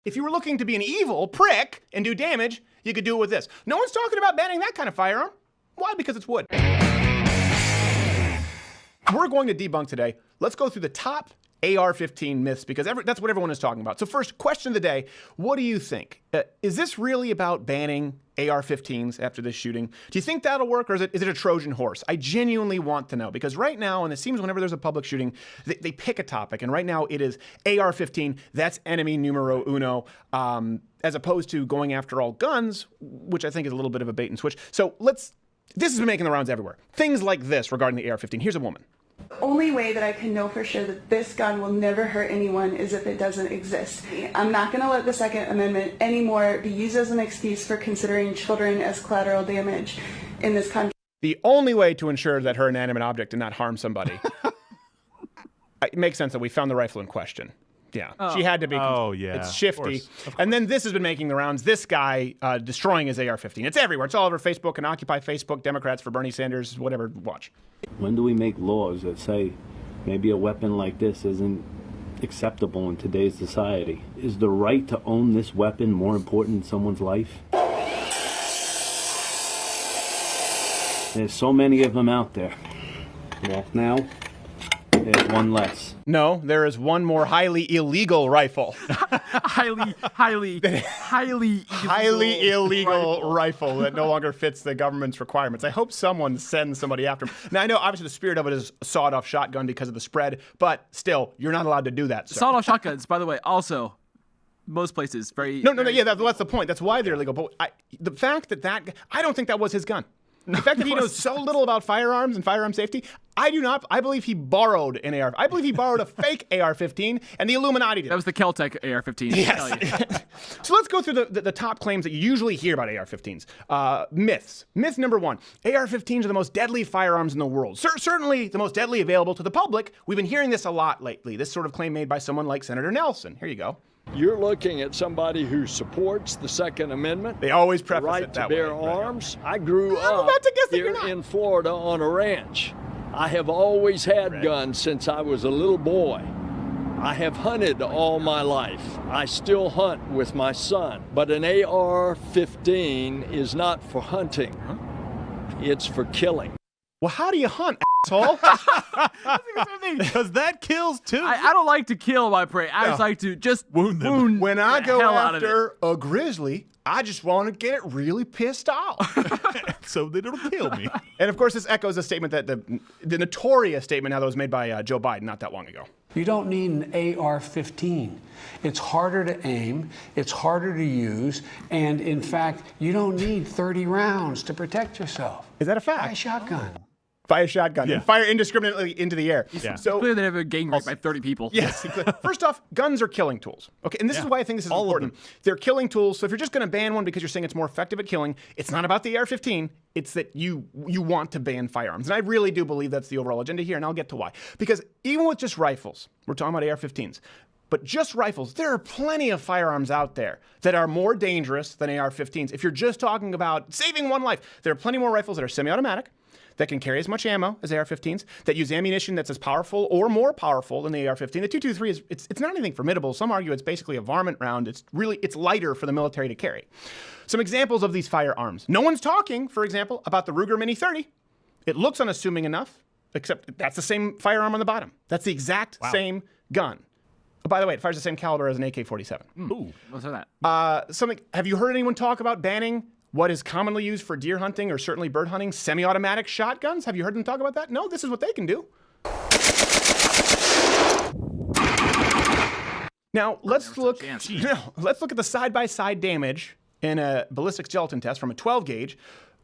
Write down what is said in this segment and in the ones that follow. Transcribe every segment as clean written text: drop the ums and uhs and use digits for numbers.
if you were looking to be an evil prick and do damage, you could do it with this. No one's talking about banning that kind of firearm. Why? Because it's wood. We're going to debunk today. Let's go through the top AR-15 myths because that's what everyone is talking about. So first, question of the day, what do you think? Is this really about banning AR-15s after this shooting? Do you think that'll work, or is it a Trojan horse? I genuinely want to know, because right now, and it seems whenever there's a public shooting, they pick a topic, and right now it is AR-15, that's enemy numero uno, as opposed to going after all guns, which I think is a little bit of a bait and switch. So this has been making the rounds everywhere. Things like this regarding the AR-15. Here's a woman. The only way that I can know for sure that this gun will never hurt anyone is if it doesn't exist. I'm not going to let the Second Amendment anymore be used as an excuse for considering children as collateral damage in this country. The only way to ensure that her inanimate object did not harm somebody. It makes sense that we found the rifle in question. Yeah, she had to be. Oh, yeah. It's shifty. Of course. And then this has been making the rounds. This guy destroying his AR-15. It's everywhere. It's all over Facebook and Occupy Facebook, Democrats for Bernie Sanders, whatever. Watch. When do we make laws that say maybe a weapon like this isn't acceptable in today's society? Is the right to own this weapon more important than someone's life? There's so many of them out there. Well, now there's one less. No, there is one more highly illegal rifle. highly illegal rifle that no longer fits the government's requirements. I hope someone sends somebody after him. Now, I know obviously the spirit of it is a sawed-off shotgun because of the spread, but still, you're not allowed to do that. Sawed-off shotguns, by the way, also most places very. No, yeah, that's the point. That's why they're illegal. But the fact that I don't think that was his gun. The fact that he knows so little about firearms and firearm safety, I do not. I believe he borrowed an AR. I believe he borrowed a fake AR-15, and the Illuminati did. That was the Keltec AR-15. Yes. So let's go through the top claims that you usually hear about AR-15s. Myths. Myth number one: AR-15s are the most deadly firearms in the world. Certainly the most deadly available to the public. We've been hearing this a lot lately. This sort of claim made by someone like Senator Nelson. Here you go. You're looking at somebody who supports the Second Amendment. They always preface right it that to bear way. arms. I grew up here in in Florida on a ranch. I have always had guns since I was a little boy. I have hunted all my life. I still hunt with my son. But an AR-15 is not for hunting. It's for killing. Well, how do you hunt, asshole? Because that kills too. I don't like to kill my prey. I just like to just wound them. When I go after a grizzly, I just want to get it really pissed off. So that it'll kill me. And of course, this echoes a statement that the notorious statement now that was made by Joe Biden not that long ago. You don't need an AR-15. It's harder to aim, it's harder to use, and in fact, you don't need 30 rounds to protect yourself. Is that a fact? Buy a shotgun. Buy a shotgun and fire indiscriminately into the air. Yeah. So clearly they have a gang rape by 30 people. Yes. First off, guns are killing tools. Okay, and this is why I think this is important. They're killing tools. So if you're just going to ban one because you're saying it's more effective at killing, it's not about the AR-15. It's that you want to ban firearms. And I really do believe that's the overall agenda here, and I'll get to why. Because even with just rifles, we're talking about AR-15s, but just rifles, there are plenty of firearms out there that are more dangerous than AR-15s. If you're just talking about saving one life, there are plenty more rifles that are semi-automatic, that can carry as much ammo as AR-15s, that use ammunition that's as powerful or more powerful than the AR-15. The 223 is it's not anything formidable. Some argue it's basically a varmint round. It's lighter for the military to carry. Some examples of these firearms. No one's talking, for example, about the Ruger Mini 30. It looks unassuming enough, except that's the same firearm on the bottom. That's the exact same gun. Oh, by the way, it fires the same caliber as an AK-47. Ooh, what's that? Have you heard anyone talk about banning what is commonly used for deer hunting or certainly bird hunting, semi-automatic shotguns? Have you heard them talk about that? No, this is what they can do. Now, let's look at the side-by-side damage in a ballistic gelatin test from a 12 gauge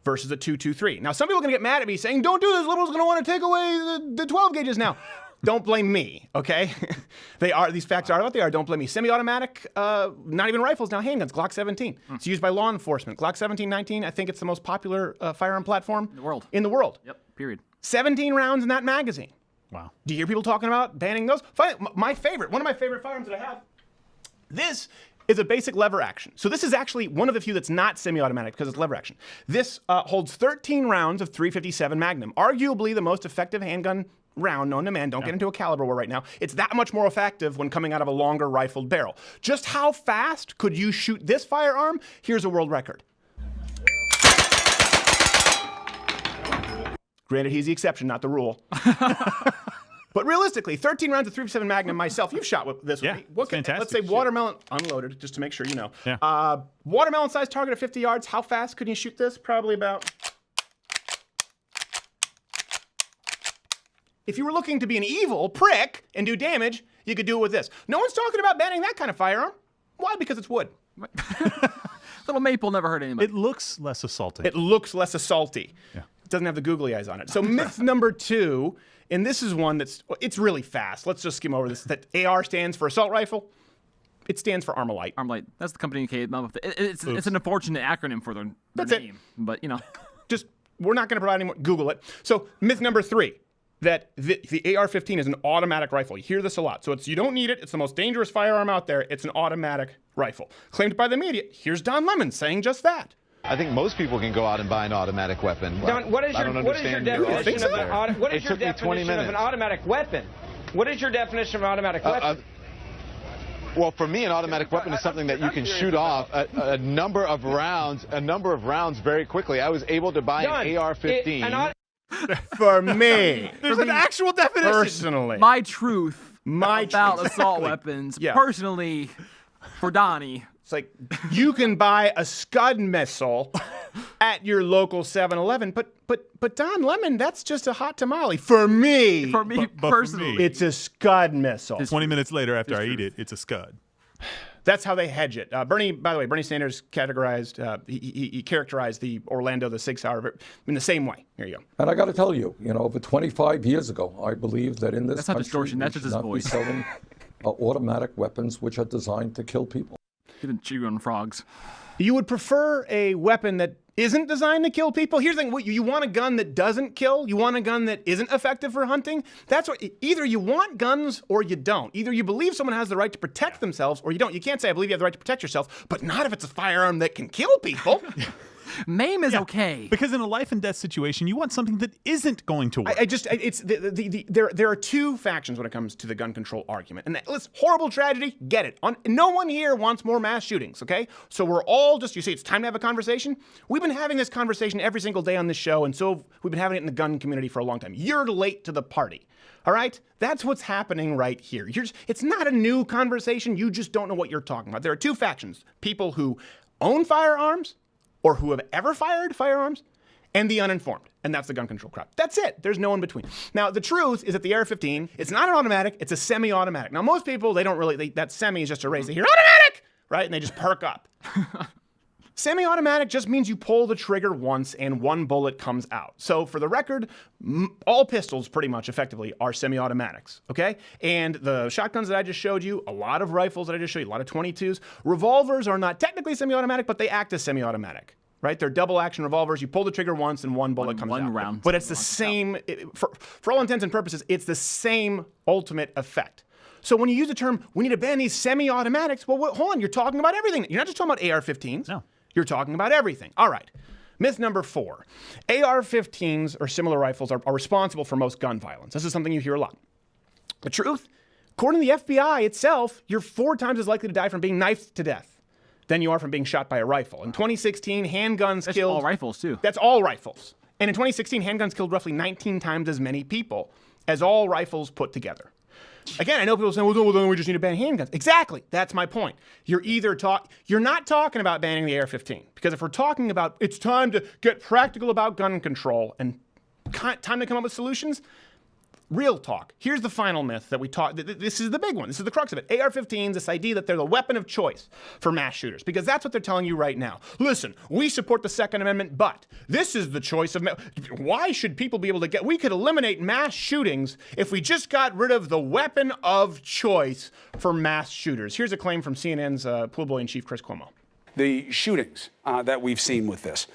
versus a 223. Now, some people are going to get mad at me saying, don't do this, liberals are going to want to take away the 12 gauges now. Don't blame me, okay? These facts are what they are. Don't blame me. Semi-automatic, not even rifles now, handguns, Glock 17. It's used by law enforcement. Glock 17-19, I think it's the most popular firearm platform in the world. Yep, period. 17 rounds in that magazine. Wow. Do you hear people talking about banning those? One of my favorite firearms that I have, this is a basic lever action. So this is actually one of the few that's not semi-automatic because it's lever action. This holds 13 rounds of .357 Magnum, arguably the most effective handgun round known to man. Don't get into a caliber war right now. It's that much more effective when coming out of a longer rifled barrel. Just how fast could you shoot this firearm? Here's a world record. Granted, he's the exception, not the rule. But realistically, 13 rounds of 357 Magnum myself, you've shot with this with me. Fantastic. Let's say watermelon, unloaded, just to make sure you know. Yeah. Watermelon-sized target at 50 yards, how fast could you shoot this? Probably about... If you were looking to be an evil prick and do damage, you could do it with this. No one's talking about banning that kind of firearm. Why? Because it's wood. Little maple never hurt anybody. It looks less assaulting. It looks less assaulty. Yeah. It doesn't have the googly eyes on it. So myth number 2, and this is one it's really fast. Let's just skim over this. That AR stands for assault rifle. It stands for Armalite. Armalite. That's the company who came up with it. It's an unfortunate acronym for their That's name. it. But, you know. Just, we're not going to provide any more. Google it. So myth number 3, that the AR-15 is an automatic rifle. You hear this a lot. So you don't need it. It's the most dangerous firearm out there. It's an automatic rifle. Claimed by the media. Here's Don Lemon saying just that. I think most people can go out and buy an automatic weapon. Don, what is your definition of an automatic weapon? What is your definition of an automatic weapon? Well, for me, an automatic weapon is something that you can shoot off a number of rounds very quickly. I was able to buy an AR-15. For me. There's an actual definition. Personally. My truth about assault weapons. Yeah. Personally, for Donnie. It's like, you can buy a Scud missile at your local 7-Eleven, but Don Lemon, that's just a hot tamale. For me. For me, but personally. for me, It's a Scud missile. 20 minutes later after I eat it, it's a Scud. That's how they hedge it. By the way, Bernie Sanders categorized, he characterized the Orlando, the Sig Sauer, in the same way. Here you go. And I got to tell you, over 25 years ago, I believe that in this That's not country, distortion, that's we just should his not voice. be selling automatic weapons which are designed to kill people. Even chew on frogs. You would prefer a weapon that isn't designed to kill people? Here's the thing, you want a gun that doesn't kill? You want a gun that isn't effective for hunting? That's what, either you want guns or you don't. Either you believe someone has the right to protect themselves or you don't. You can't say, I believe you have the right to protect yourself, but not if it's a firearm that can kill people. Maim is okay. Because in a life and death situation, you want something that isn't going to work. There are two factions when it comes to the gun control argument. And listen, horrible tragedy, get it. No one here wants more mass shootings, okay? So we're all you say it's time to have a conversation? We've been having this conversation every single day on this show, and so we've been having it in the gun community for a long time. You're late to the party. All right? That's what's happening right here. It's not a new conversation. You just don't know what you're talking about. There are two factions. People who own firearms or who have ever fired firearms, and the uninformed. And that's the gun control crowd. That's it. There's no in between. Now, the truth is that the AR-15, it's not an automatic, it's a semi-automatic. Now, most people, that semi is just a raise. They hear automatic, right? And they just perk up. Semi-automatic just means you pull the trigger once and one bullet comes out. So for the record, all pistols pretty much effectively are semi-automatics, okay? And the shotguns that I just showed you, a lot of rifles that I just showed you, a lot of 22s, revolvers are not technically semi-automatic, but they act as semi-automatic, right? They're double action revolvers. You pull the trigger once and one bullet comes out. One round. But it's the same, for all intents and purposes, it's the same ultimate effect. So when you use the term, we need to ban these semi-automatics, well, hold on, you're talking about everything. You're not just talking about AR-15s. No. You're talking about everything. All right. Myth number 4. AR-15s or similar rifles are responsible for most gun violence. This is something you hear a lot. The truth, according to the FBI itself, you're 4 times as likely to die from being knifed to death than you are from being shot by a rifle. In 2016, handguns killed... That's all rifles, too. That's all rifles. And in 2016, handguns killed roughly 19 times as many people as all rifles put together. Again, I know people say, well, then we just need to ban handguns. Exactly. That's my point. You're not talking about banning the AR-15. Because if we're talking about it's time to get practical about gun control and time to come up with solutions, real talk. Here's the final myth that we talk. This is the big one. This is the crux of it. AR-15s, this idea that they're the weapon of choice for mass shooters, because that's what they're telling you right now. Listen, we support the Second Amendment, but this is the choice of. Why should people be able to get? We could eliminate mass shootings if we just got rid of the weapon of choice for mass shooters. Here's a claim from CNN's pool boy in chief, Chris Cuomo. The shootings that we've seen with this.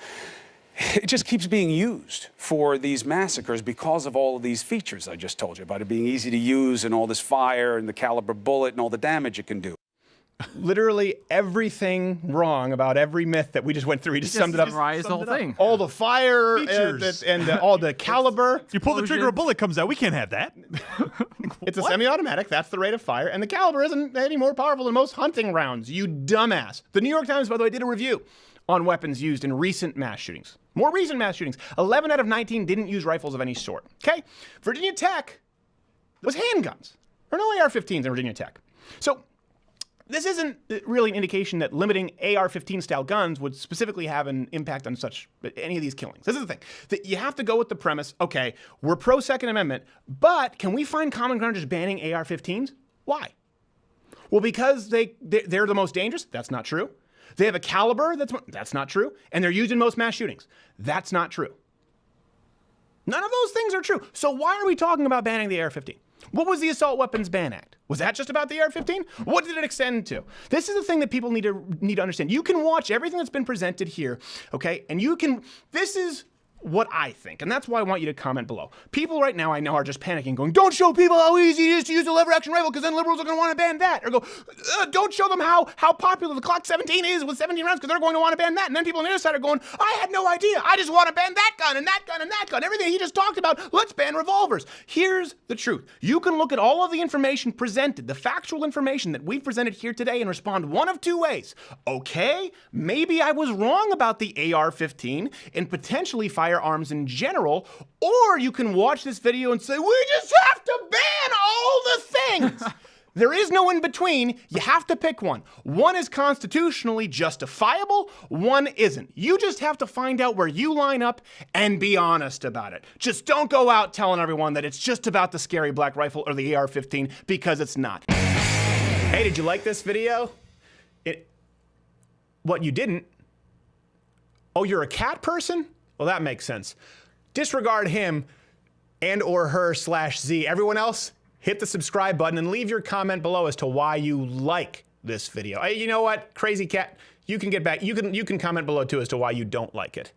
It just keeps being used for these massacres because of all of these features I just told you about, it being easy to use and all this fire and the caliber bullet and all the damage it can do. literally everything wrong about every myth that we just went through. He just summed it up. Summarized the whole thing. All the fire and all the caliber. You pull the trigger, a bullet comes out. We can't have that. It's a semi-automatic. That's the rate of fire. And the caliber isn't any more powerful than most hunting rounds, you dumbass. The New York Times, by the way, did a review on weapons used in recent mass shootings. More recent mass shootings. 11 out of 19 didn't use rifles of any sort. Okay? Virginia Tech was handguns. There are no AR-15s in Virginia Tech. So this isn't really an indication that limiting AR-15 style guns would specifically have an impact on any of these killings. This is the thing. That you have to go with the premise, okay, we're pro Second Amendment, but can we find common ground just banning AR-15s? Why? Well, because they're the most dangerous? That's not true. They have a caliber? That's not true. And they're used in most mass shootings? That's not true. None of those things are true. So why are we talking about banning the AR-15? What was the Assault Weapons Ban Act? Was that just about the AR-15? What did it extend to? This is the thing that people need to understand. You can watch everything that's been presented here, okay? And this is what I think, and that's why I want you to comment below. People right now I know are just panicking, going, don't show people how easy it is to use a lever-action rifle, because then liberals are going to want to ban that. Or go, don't show them how popular the Glock 17 is with 17 rounds, because they're going to want to ban that. And then people on the other side are going, I had no idea. I just want to ban that gun and that gun and that gun. Everything he just talked about, let's ban revolvers. Here's the truth. You can look at all of the information presented, the factual information that we've presented here today, and respond one of two ways. Okay, maybe I was wrong about the AR-15 and potentially firearms in general, or you can watch this video and say, we just have to ban all the things. There is no in between. You have to pick one. One is constitutionally justifiable, one isn't. You just have to find out where you line up and be honest about it. Just don't go out telling everyone that it's just about the scary black rifle or the AR-15, because it's not. Hey, did you like this video? What, you didn't? Oh, you're a cat person? Well, that makes sense. Disregard him and or her /Z. Everyone else, hit the subscribe button and leave your comment below as to why you like this video. You know what, Crazy Cat, you can get back. You can comment below too as to why you don't like it.